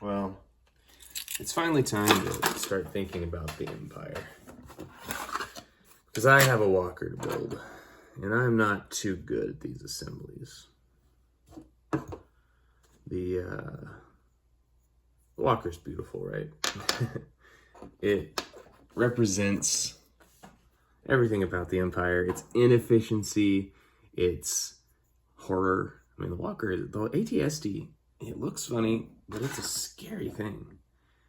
Well, it's finally time to start thinking about the Empire. Because I have a walker to build, and I'm not too good at these assemblies. The walker's beautiful, right? It represents everything about the Empire. Its inefficiency, its horror. I mean, the walker, the ATSD, it looks funny, but it's a scary thing.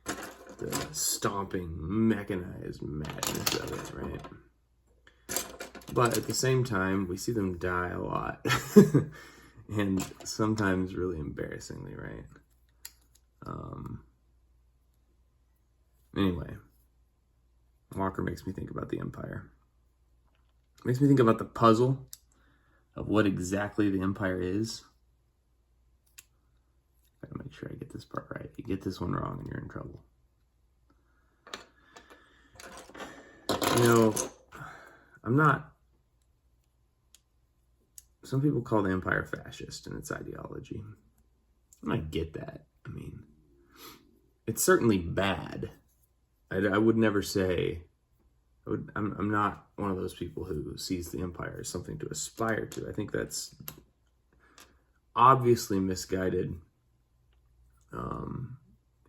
The stomping, mechanized madness of it, right? But at the same time, we see them die a lot. And sometimes really embarrassingly, right? Anyway, Walker makes me think about the Empire. Makes me think about the puzzle of what exactly the Empire is. I gotta make sure I get this part right. You get this one wrong and you're in trouble. You know, some people call the Empire fascist in its ideology. And I get that. I mean, it's certainly bad. I would never say, I'm not one of those people who sees the Empire as something to aspire to. I think that's obviously misguided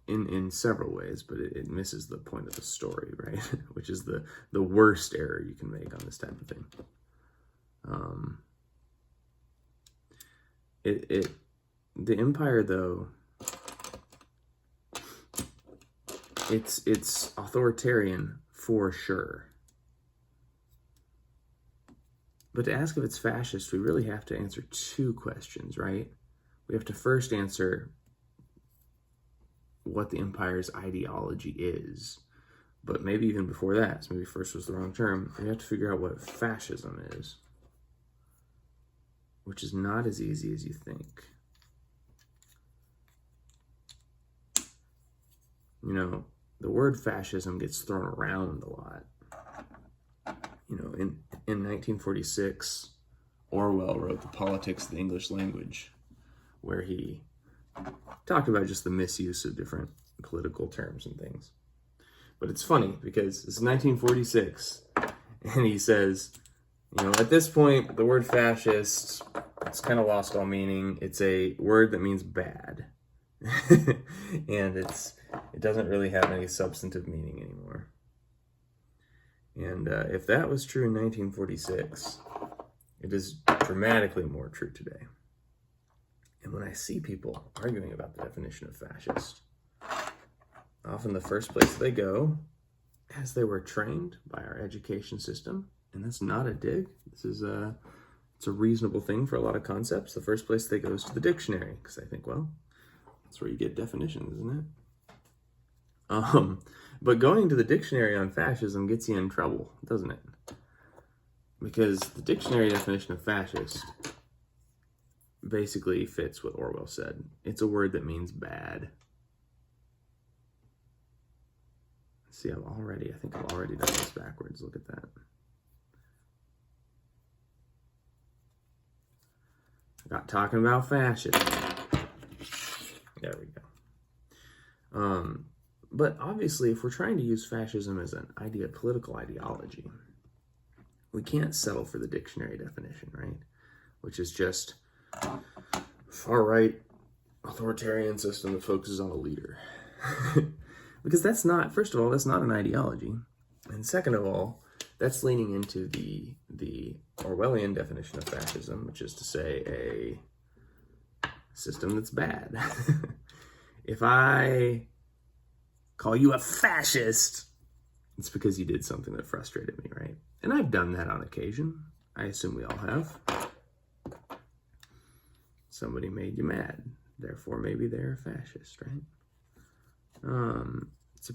in several ways, but it misses the point of the story, right? Which is the worst error you can make on this type of thing. The Empire, though, it's authoritarian for sure. But to ask if it's fascist, we really have to answer two questions, right? We have to first answer what the Empire's ideology is. But maybe even before that, so maybe first was the wrong term, we have to figure out what fascism is, which is not as easy as you think. You know, the word fascism gets thrown around a lot. You know, in 1946, Orwell wrote The Politics of the English Language, where he talked about just the misuse of different political terms and things. But it's funny because it's 1946, and he says, you know, at this point, the word fascist, it's kind of lost all meaning. It's a word that means bad. And it doesn't really have any substantive meaning anymore. And if that was true in 1946, it is dramatically more true today. And when I see people arguing about the definition of fascist, often the first place they go, as they were trained by our education system, and that's not a dig, it's a reasonable thing for a lot of concepts, the first place they go is to the dictionary, because they think, well, that's where you get definitions, isn't it? But going to the dictionary on fascism gets you in trouble, doesn't it? Because the dictionary definition of fascist basically fits what Orwell said. It's a word that means bad. See, I think I've already done this backwards. Look at that. I got talking about fascism. There we go. But obviously, if we're trying to use fascism as an political ideology, we can't settle for the dictionary definition, right? Which is just far-right authoritarian system that focuses on a leader. Because that's not, first of all, that's not an ideology. And second of all, that's leaning into the Orwellian definition of fascism, which is to say a system that's bad. If I call you a fascist, it's because you did something that frustrated me, right? And I've done that on occasion. I assume we all have. Somebody made you mad. Therefore, maybe they're a fascist, right? It's a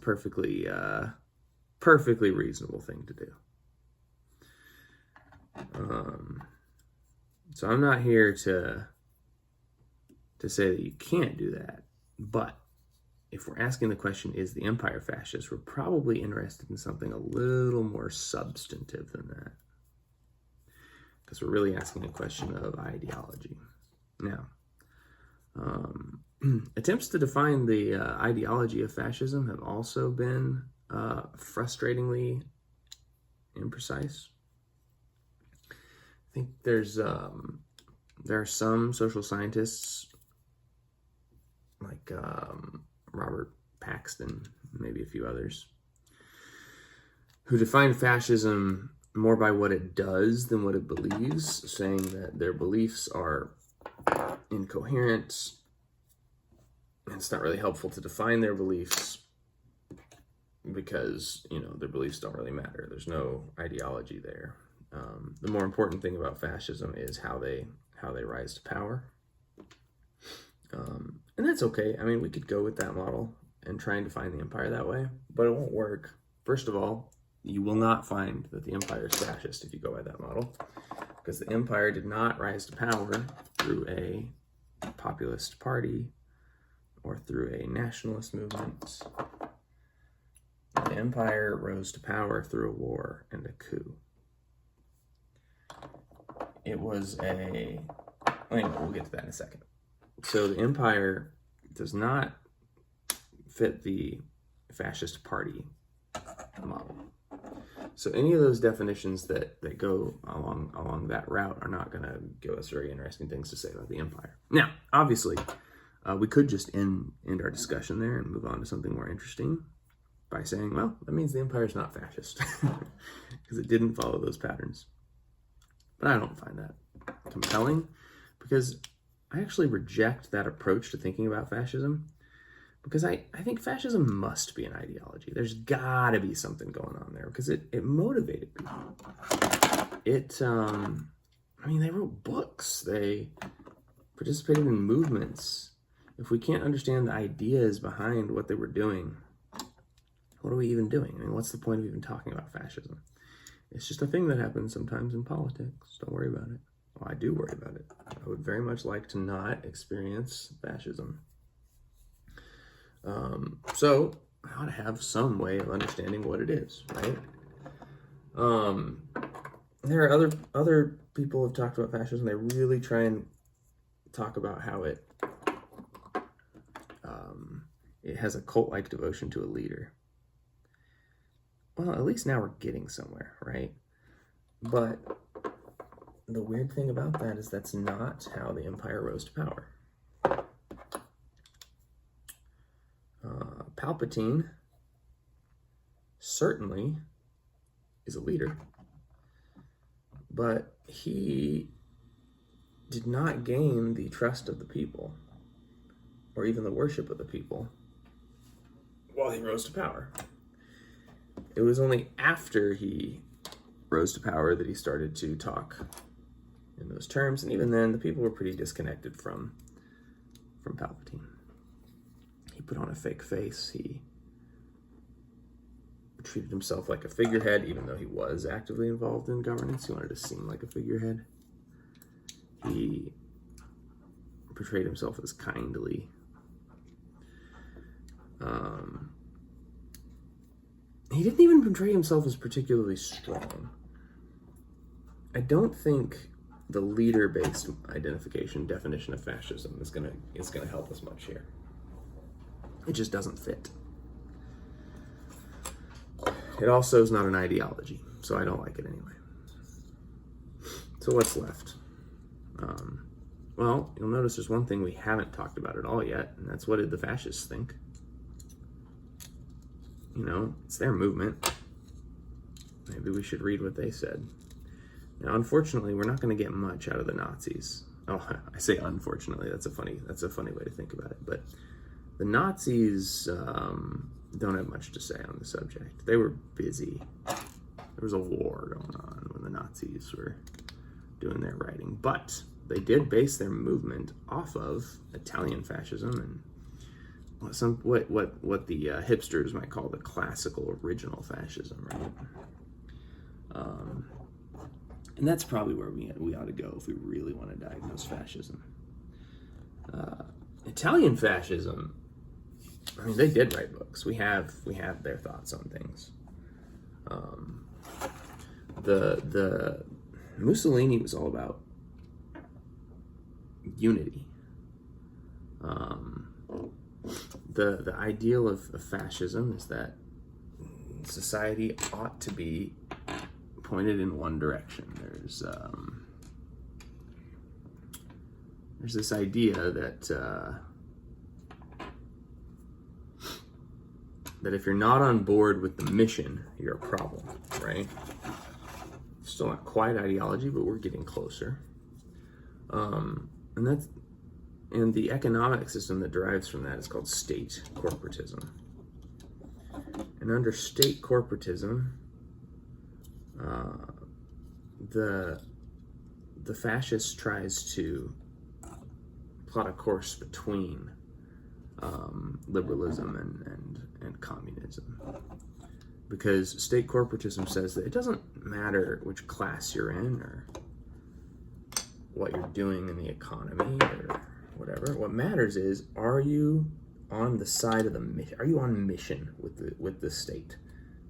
perfectly reasonable thing to do. So I'm not here to say that you can't do that, but if we're asking the question, is the Empire fascist, we're probably interested in something a little more substantive than that. Because we're really asking a question of ideology. Now, Attempts to define the ideology of fascism have also been frustratingly imprecise. I think there are some social scientists like Robert Paxton, maybe a few others, who define fascism more by what it does than what it believes, saying that their beliefs are incoherent, and it's not really helpful to define their beliefs because, their beliefs don't really matter. There's no ideology there. The more important thing about fascism is how they rise to power. And that's okay. I mean, we could go with that model and try and define the empire that way, but it won't work. First of all, you will not find that the empire is fascist if you go by that model, because the empire did not rise to power through a populist party or through a nationalist movement. The empire rose to power through a war and a coup. It was we'll get to that in a second. So the empire does not fit the fascist party model. So any of those definitions that go along that route are not going to give us very interesting things to say about the empire. Now, obviously, we could just end our discussion there and move on to something more interesting by saying, well, that means the empire is not fascist because it didn't follow those patterns. But I don't find that compelling because I actually reject that approach to thinking about fascism, because I think fascism must be an ideology. There's got to be something going on there because it motivated people. They wrote books. They participated in movements. If we can't understand the ideas behind what they were doing, what are we even doing? I mean, what's the point of even talking about fascism? It's just a thing that happens sometimes in politics. Don't worry about it. Well, I do worry about it. I would very much like to not experience fascism. So I ought to have some way of understanding what it is, right? There are other people who have talked about fascism. They really try and talk about how it has a cult-like devotion to a leader. Well, at least now we're getting somewhere, right? But the weird thing about that is that's not how the empire rose to power. Palpatine certainly is a leader, but he did not gain the trust of the people or even the worship of the people while he rose to power. It was only after he rose to power that he started to talk in those terms, and even then the people were pretty disconnected from Palpatine. He put on a fake face. He treated himself like a figurehead, even though he was actively involved in governance. He wanted to seem like a figurehead. He portrayed himself as kindly. He didn't even portray himself as particularly strong. I don't think the leader-based definition of fascism is gonna help us much here. It just doesn't fit. It also is not an ideology, so I don't like it anyway. So what's left? Well, you'll notice there's one thing we haven't talked about at all yet, and that's what did the fascists think? It's their movement. Maybe we should read what they said. Now, unfortunately, we're not going to get much out of the Nazis. Oh, I say unfortunately. That's a funny way to think about it. But the Nazis don't have much to say on the subject. They were busy. There was a war going on when the Nazis were doing their writing. But they did base their movement off of Italian fascism and what the hipsters might call the classical original fascism, right? And that's probably where we ought to go if we really want to diagnose fascism. Italian fascism, I mean, they did write books. We have their thoughts on things. The Mussolini was all about unity. the ideal of fascism is that society ought to be pointed in one direction. There's this idea that that if you're not on board with the mission, you're a problem, right? Still not quite ideology, but we're getting closer. And the economic system that derives from that is called state corporatism. And under state corporatism, the fascist tries to plot a course between liberalism and communism, because state corporatism says that it doesn't matter which class you're in or what you're doing in the economy or whatever. What matters is, are you on the side of the mission? Are you on mission with the state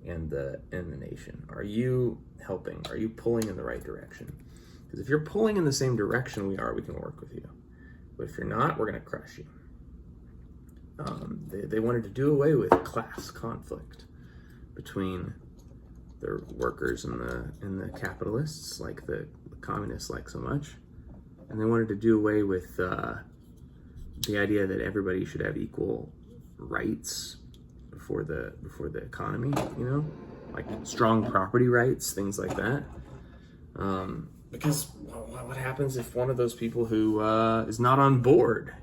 and the nation? Are you helping? Are you pulling in the right direction? Because if you're pulling in the same direction we can work with you. But if you're not, we're going to crush you. They wanted to do away with class conflict between the workers and the capitalists, like the communists like so much, and they wanted to do away with the idea that everybody should have equal rights before the economy. Like strong property rights, things like that. Because what happens if one of those people who is not on board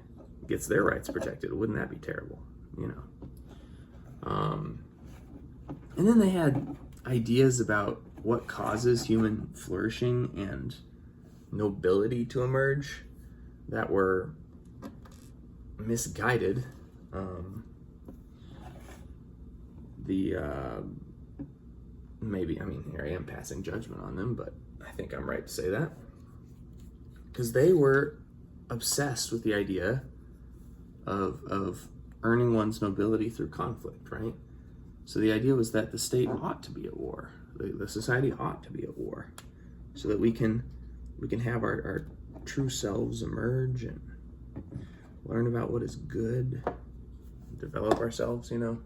gets their rights protected? Wouldn't that be terrible? And then they had ideas about what causes human flourishing and nobility to emerge that were misguided. Here I am passing judgment on them, but I think I'm right to say that, because they were obsessed with the idea of earning one's nobility through conflict, right? So the idea was that the state ought to be at war, the society ought to be at war, so that we can have our true selves emerge and learn about what is good, develop ourselves, And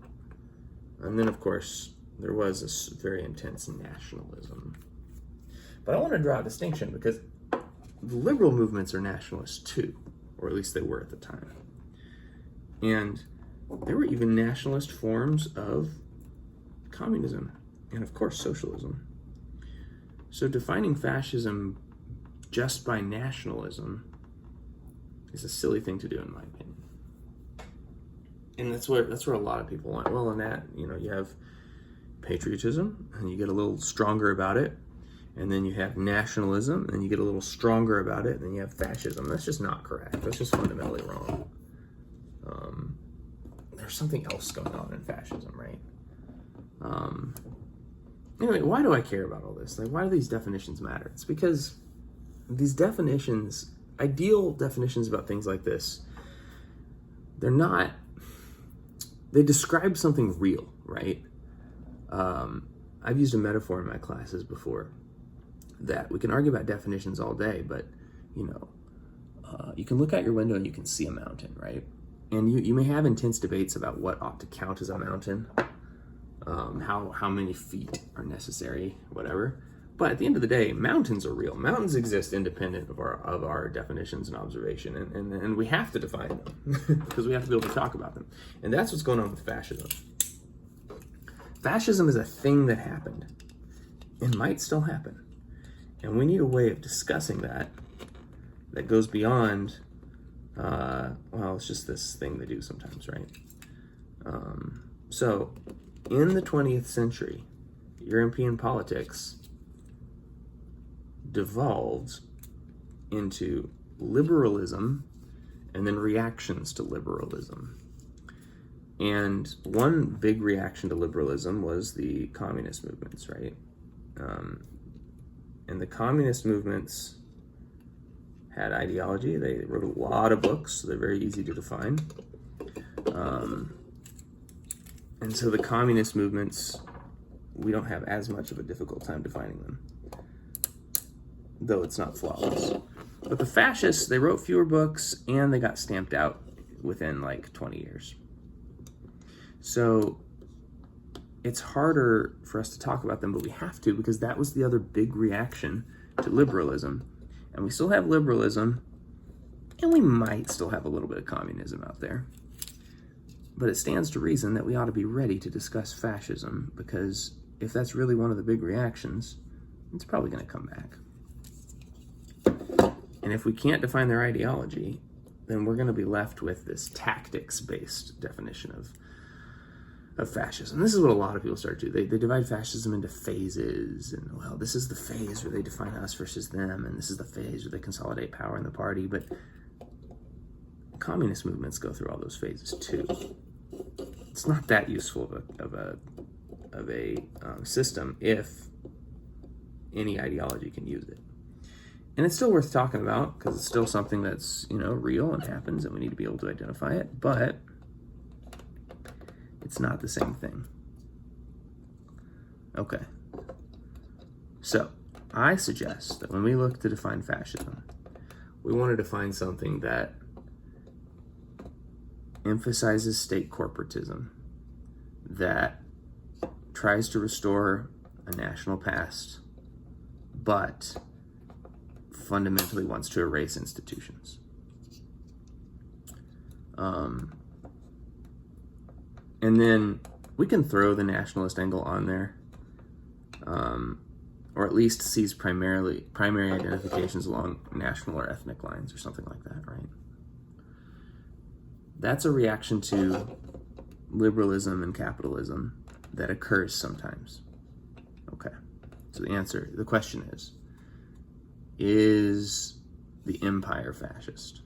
then, of course, there was this very intense nationalism. But I want to draw a distinction, because the liberal movements are nationalist too, or at least they were at the time. And there were even nationalist forms of communism and, of course, socialism. So defining fascism just by nationalism is a silly thing to do, in my opinion. And that's where a lot of people went. Well, in that, you have patriotism, and you get a little stronger about it. And then you have nationalism, and you get a little stronger about it. And then you have fascism. That's just not correct. That's just fundamentally wrong. There's something else going on in fascism, right? Anyway, why do I care about all this? Like, why do these definitions matter? It's because these definitions, ideal definitions about things like this, they describe something real, right? I've used a metaphor in my classes before that we can argue about definitions all day, but you can look out your window and you can see a mountain, right? And you may have intense debates about what ought to count as a mountain, how many feet are necessary, whatever. But at the end of the day, mountains are real. Mountains exist independent of our definitions and observation, and we have to define them because we have to be able to talk about them. And that's what's going on with fascism. Fascism is a thing that happened and might still happen. And we need a way of discussing that goes beyond, it's just this thing they do sometimes, right? So in the 20th century, European politics devolved into liberalism and then reactions to liberalism. And one big reaction to liberalism was the communist movements, right? And the communist movements had ideology. They wrote a lot of books, so they're very easy to define. And so the communist movements, we don't have as much of a difficult time defining them, though it's not flawless. But the fascists, they wrote fewer books, and they got stamped out within like 20 years. So it's harder for us to talk about them, but we have to, because that was the other big reaction to liberalism. And we still have liberalism, and we might still have a little bit of communism out there. But it stands to reason that we ought to be ready to discuss fascism, because if that's really one of the big reactions, it's probably going to come back. And if we can't define their ideology, then we're going to be left with this tactics-based definition of fascism. This is what a lot of people start to do. They divide fascism into phases, and, well, this is the phase where they define us versus them, and this is the phase where they consolidate power in the party. But communist movements go through all those phases too. It's not that useful of a system if any ideology can use it. And it's still worth talking about, because it's still something that's, real and happens, and we need to be able to identify it, but it's not the same thing. Okay. So, I suggest that when we look to define fascism, we want to define something that emphasizes state corporatism, that tries to restore a national past, but fundamentally wants to erase institutions. And then we can throw the nationalist angle on there, or at least sees primary identifications along national or ethnic lines or something like that, right? That's a reaction to liberalism and capitalism that occurs sometimes. Okay, so the question is the empire fascist?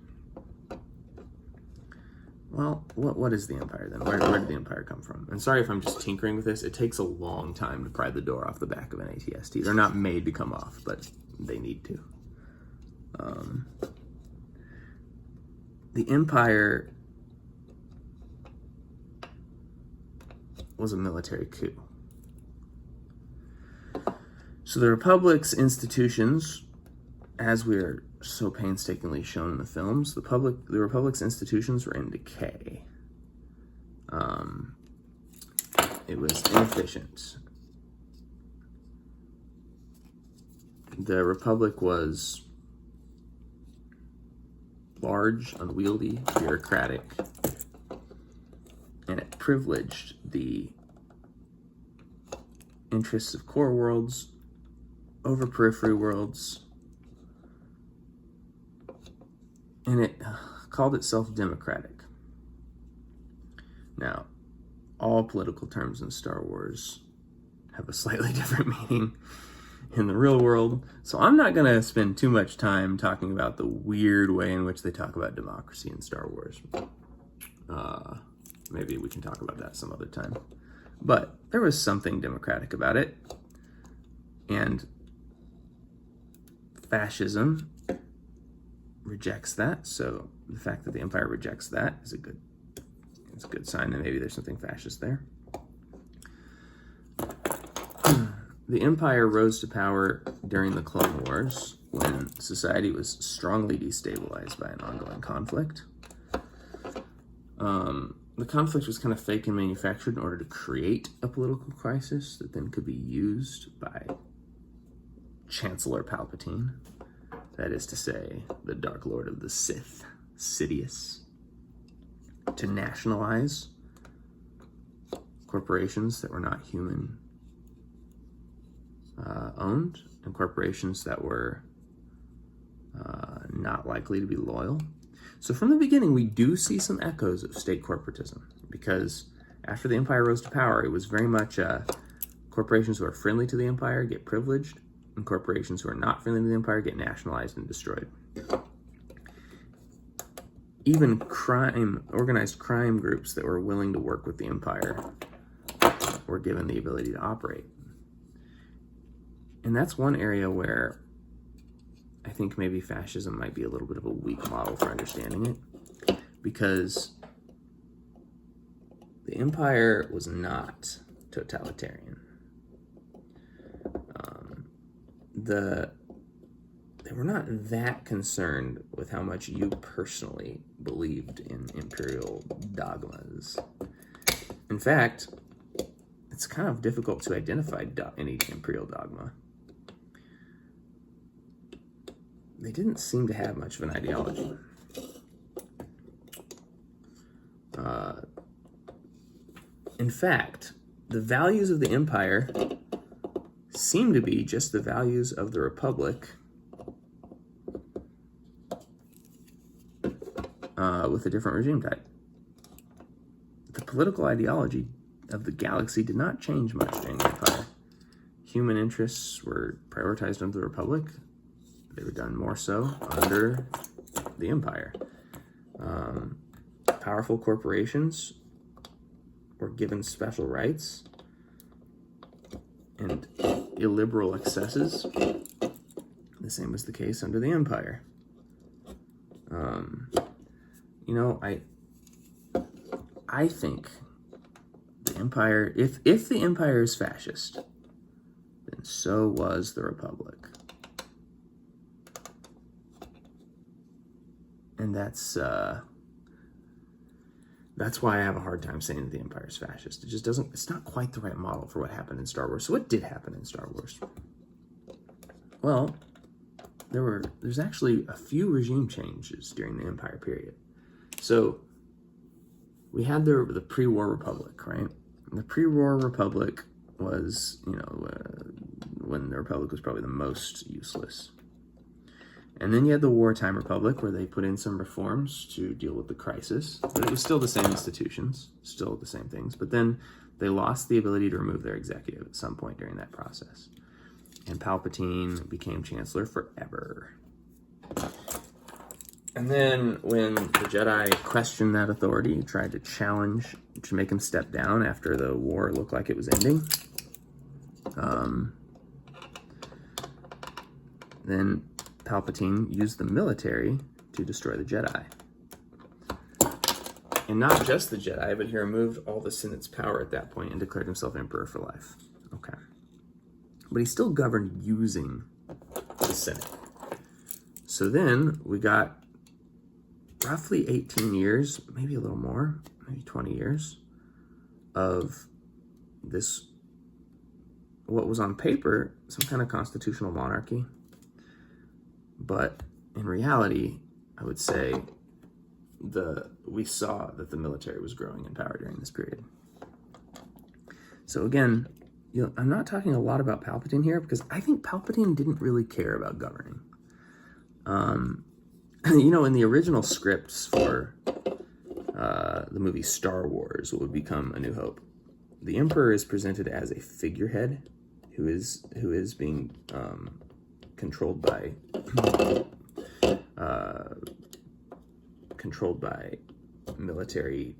Well, what is the empire then? Where did the empire come from? And sorry if I'm just tinkering with this. It takes a long time to pry the door off the back of an ATST. They're not made to come off, but they need to. The empire was a military coup. So the Republic's institutions, as we're so painstakingly shown in the films, the Republic's institutions were in decay. It was inefficient. The Republic was large, unwieldy, bureaucratic, and it privileged the interests of core worlds over periphery worlds, and it called itself democratic. Now, all political terms in Star Wars have a slightly different meaning in the real world, so I'm not going to spend too much time talking about the weird way in which they talk about democracy in Star Wars. Maybe we can talk about that some other time. But there was something democratic about it, and fascism rejects that. So the fact that the Empire rejects that is a good sign that maybe there's something fascist there. The Empire rose to power during the Clone Wars, when society was strongly destabilized by an ongoing conflict. The conflict was kind of fake and manufactured in order to create a political crisis that then could be used by Chancellor Palpatine, that is to say, the Dark Lord of the Sith, Sidious, to nationalize corporations that were not human owned, and corporations that were not likely to be loyal. So from the beginning, we do see some echoes of state corporatism, because after the Empire rose to power, it was very much corporations who are friendly to the Empire get privileged, and corporations who are not friendly to the Empire get nationalized and destroyed. Even organized crime groups that were willing to work with the Empire were given the ability to operate. And that's one area where I think maybe fascism might be a little bit of a weak model for understanding it, because the Empire was not totalitarian. They were not that concerned with how much you personally believed in imperial dogmas. In In fact, it's kind of difficult to identify any imperial dogma. They didn't seem to have much of an ideology. In fact, the values of the empire seem to be just the values of the republic, with a different regime type. The political ideology of the galaxy did not change much during the empire. Human interests were prioritized under the republic. They were done more so under the empire. Powerful corporations were given special rights and illiberal excesses. The same was the case under the empire. I think the empire, if the empire is fascist, then so was the republic. And that's why I have a hard time saying that the empire is fascist. It just doesn't, it's not quite the right model for what happened in Star Wars. So what did happen in Star Wars? Well, there's actually a few regime changes during the empire period. So we had the pre-war republic, right? And the pre-war republic was, when the republic was probably the most useless. And then you had the wartime republic, where they put in some reforms to deal with the crisis, but it was still the same institutions, still the same things. But then they lost the ability to remove their executive at some point during that process. And Palpatine became chancellor forever. And then when the Jedi questioned that authority, tried to make him step down after the war looked like it was ending, then Palpatine used the military to destroy the Jedi. And not just the Jedi, but he removed all the Senate's power at that point and declared himself emperor for life. Okay. But he still governed using the Senate. So then we got roughly 18 years, maybe a little more, maybe 20 years, of this, what was on paper, some kind of constitutional monarchy. But in reality, I would say we saw that the military was growing in power during this period. So again, I'm not talking a lot about Palpatine here because I think Palpatine didn't really care about governing. In the original scripts for the movie Star Wars, what would become A New Hope, the Emperor is presented as a figurehead who is being controlled by military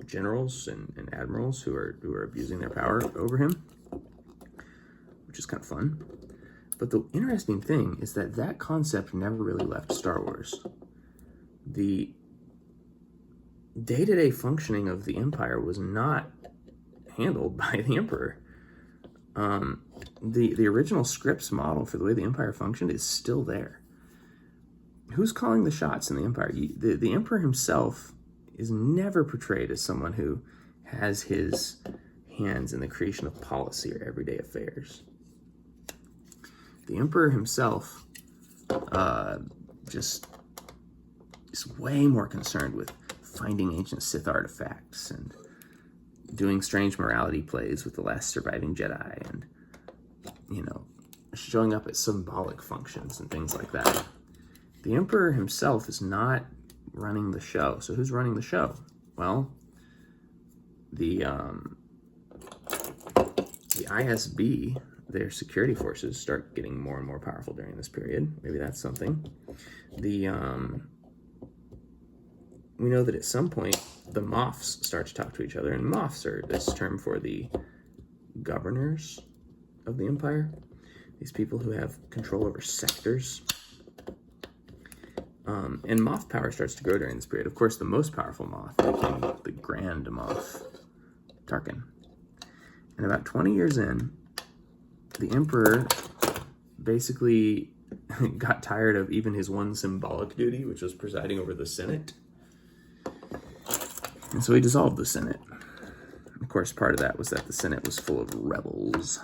generals and admirals who are abusing their power over him, which is kind of fun. But the interesting thing is that concept never really left Star Wars. The day-to-day functioning of the Empire was not handled by the Emperor. The original scripts model for the way the Empire functioned is still there. Who's calling the shots in the Empire? The Emperor himself is never portrayed as someone who has his hands in the creation of policy or everyday affairs. The Emperor himself just is way more concerned with finding ancient Sith artifacts and doing strange morality plays with the last surviving Jedi and, showing up at symbolic functions and things like that. The Emperor himself is not running the show. So who's running the show? Well, the ISB, their security forces, start getting more and more powerful during this period. Maybe that's something. We know that at some point the Moffs start to talk to each other, and Moffs are this term for the governors of the Empire. These people who have control over sectors. And Moff power starts to grow during this period. Of course, the most powerful Moff became the Grand Moff Tarkin. And about 20 years in, the Emperor basically got tired of even his one symbolic duty, which was presiding over the Senate. And so he dissolved the Senate. Of course, part of that was that the Senate was full of rebels.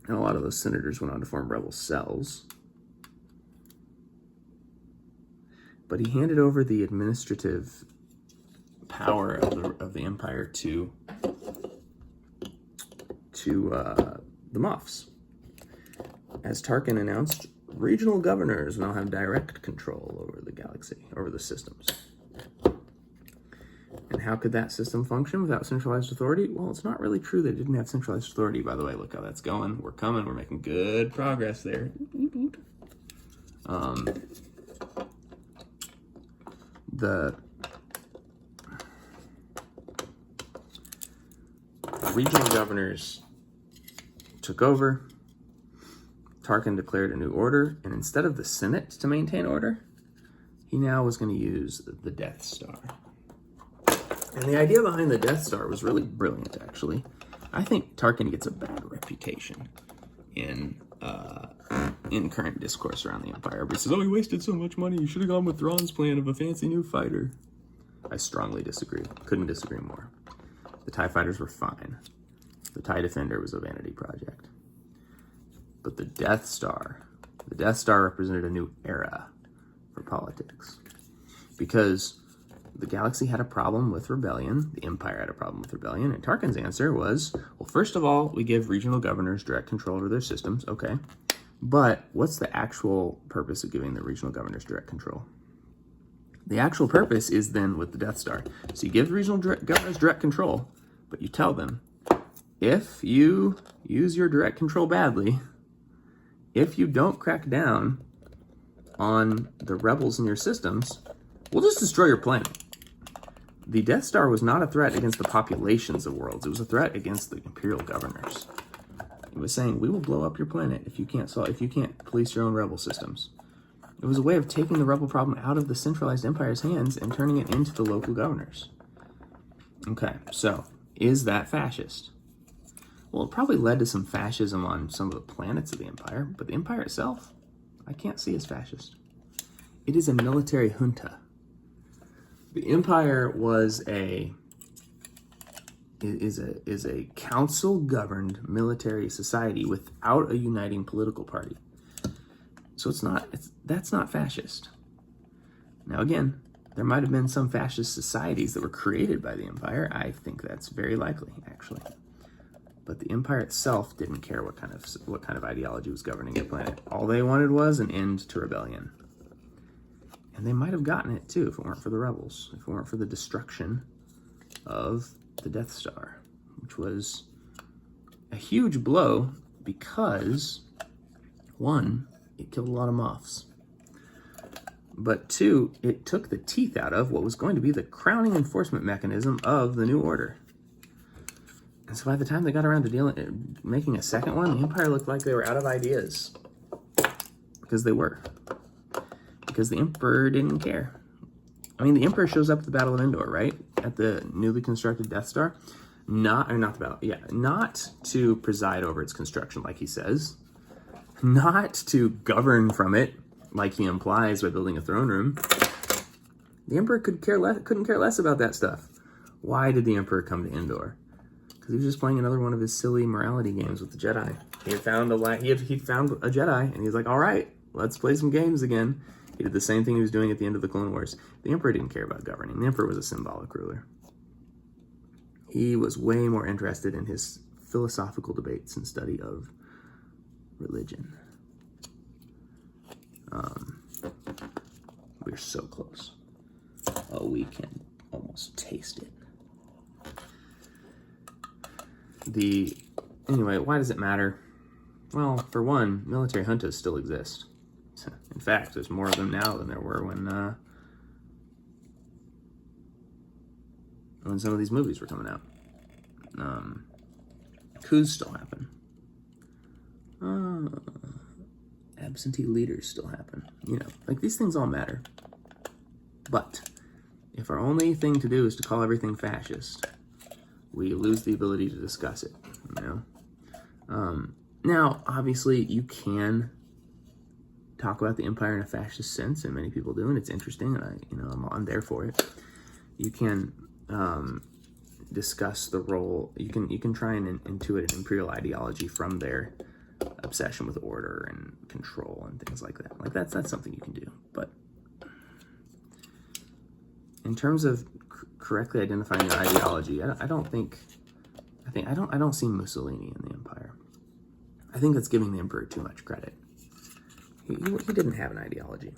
And a lot of those senators went on to form rebel cells. But he handed over the administrative power of the empire to the Muffs. As Tarkin announced, regional governors now have direct control over the galaxy, over the systems. And how could that system function without centralized authority? Well, it's not really true that it didn't have centralized authority, by the way. Look how that's going. We're coming. We're making good progress there. The regional governors took over. Tarkin declared a new order, and instead of the Senate to maintain order, he now was going to use the Death Star. And the idea behind the Death Star was really brilliant, actually. I think Tarkin gets a bad reputation in current discourse around the Empire. Everybody says, oh, he wasted so much money. You should have gone with Thrawn's plan of a fancy new fighter. I strongly disagree. Couldn't disagree more. The TIE fighters were fine. The TIE Defender was a vanity project. But the Death Star represented a new era for politics. Because the galaxy had a problem with rebellion, the Empire had a problem with rebellion, and Tarkin's answer was, well, first of all, we give regional governors direct control over their systems, okay. But what's the actual purpose of giving the regional governors direct control? The actual purpose is then with the Death Star. So you give the regional governors direct control, but you tell them, if you use your direct control badly, if you don't crack down on the rebels in your systems, we'll just destroy your planet. The Death Star was not a threat against the populations of worlds. It was a threat against the Imperial governors. It was saying, we will blow up your planet if you can't police your own rebel systems. It was a way of taking the rebel problem out of the centralized Empire's hands and turning it into the local governors. Okay, so is that fascist? Well, it probably led to some fascism on some of the planets of the Empire, but the Empire itself, I can't see as fascist. It is a military junta. The Empire was a council-governed military society without a uniting political party. So that's not fascist. Now again, there might have been some fascist societies that were created by the Empire. I think that's very likely, actually. But the Empire itself didn't care what kind of ideology was governing the planet. All they wanted was an end to rebellion. And they might have gotten it too if it weren't for the rebels, if it weren't for the destruction of the Death Star, which was a huge blow because, one, it killed a lot of Moffs. But two, it took the teeth out of what was going to be the crowning enforcement mechanism of the New Order. And so by the time they got around to making a second one, the Empire looked like they were out of ideas. Because they were. Because the Emperor didn't care. I mean, the Emperor shows up at the Battle of Endor, right? At the newly constructed Death Star. Not to preside over its construction, like he says. Not to govern from it, like he implies by building a throne room. The Emperor couldn't care less about that stuff. Why did the Emperor come to Endor? Because he was just playing another one of his silly morality games with the Jedi. He found a Jedi, and he was like, all right, let's play some games again. He did the same thing he was doing at the end of the Clone Wars. The Emperor didn't care about governing. The Emperor was a symbolic ruler. He was way more interested in his philosophical debates and study of religion. We're so close. Oh, we can almost taste it. Anyway, why does it matter? Well, for one, military juntas still exist. In fact, there's more of them now than there were when some of these movies were coming out. Coups still happen. Absentee leaders still happen. Like these things all matter. But if our only thing to do is to call everything fascist, we lose the ability to discuss it, Now, obviously, you can talk about the Empire in a fascist sense, and many people do, and it's interesting, and I'm there for it. you can discuss the role. You can try and intuit an imperial ideology from their obsession with order and control and things like that. Like that's something you can do. But in terms of correctly identifying your ideology, I don't see Mussolini in the Empire. I think that's giving the emperor too much credit. He didn't have an ideology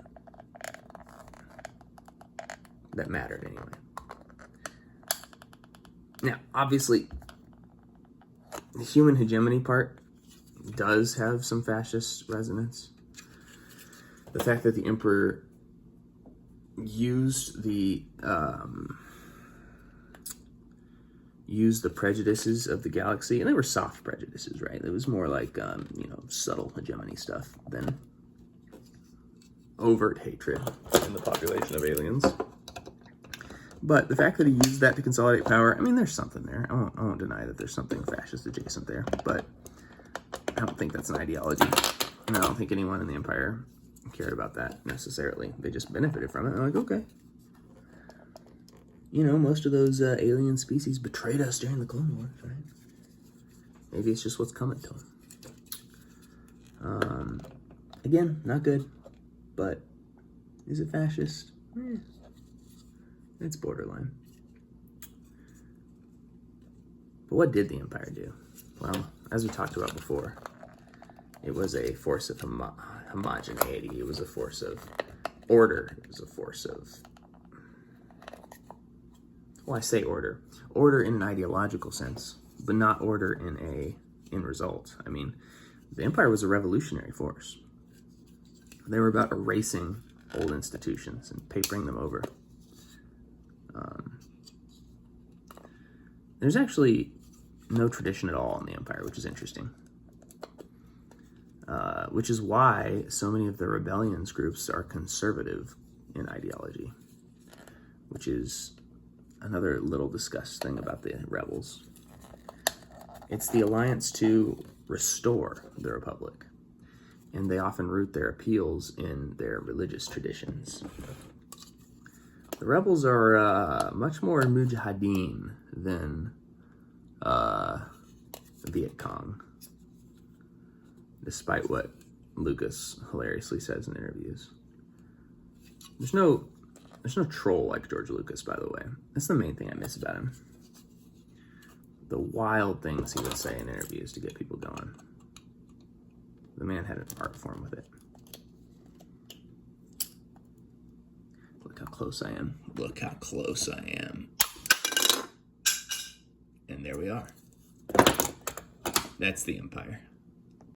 that mattered anyway. Now, obviously, the human hegemony part does have some fascist resonance. The fact that the emperor used the prejudices of the galaxy, and they were soft prejudices, right? It was more like subtle hegemony stuff than overt hatred in the population of aliens. But the fact that he used that to consolidate power, I mean, there's something there. I won't deny that there's something fascist adjacent there, but I don't think that's an ideology. And I don't think anyone in the Empire cared about that necessarily. They just benefited from it. They're like, okay. Most of those alien species betrayed us during the Clone Wars, right? Maybe it's just what's coming to them. Again, not good, but is it fascist? It's borderline. But what did the Empire do? Well, as we talked about before, it was a force of homogeneity. It was a force of order. It was a force of... Well, I say order. Order in an ideological sense, but not order in result. I mean, the Empire was a revolutionary force. They were about erasing old institutions and papering them over. There's actually no tradition at all in the Empire, which is interesting. Which is why so many of the rebellions groups are conservative in ideology, which is another little discussed thing about the rebels. It's the alliance to restore the Republic, and they often root their appeals in their religious traditions. The rebels are much more mujahideen than Viet Cong, despite what Lucas hilariously says in interviews. There's no troll like George Lucas, by the way. That's the main thing I miss about him. The wild things he would say in interviews to get people going. The man had an art form with it. Look how close I am. Look how close I am. And there we are. That's the Empire.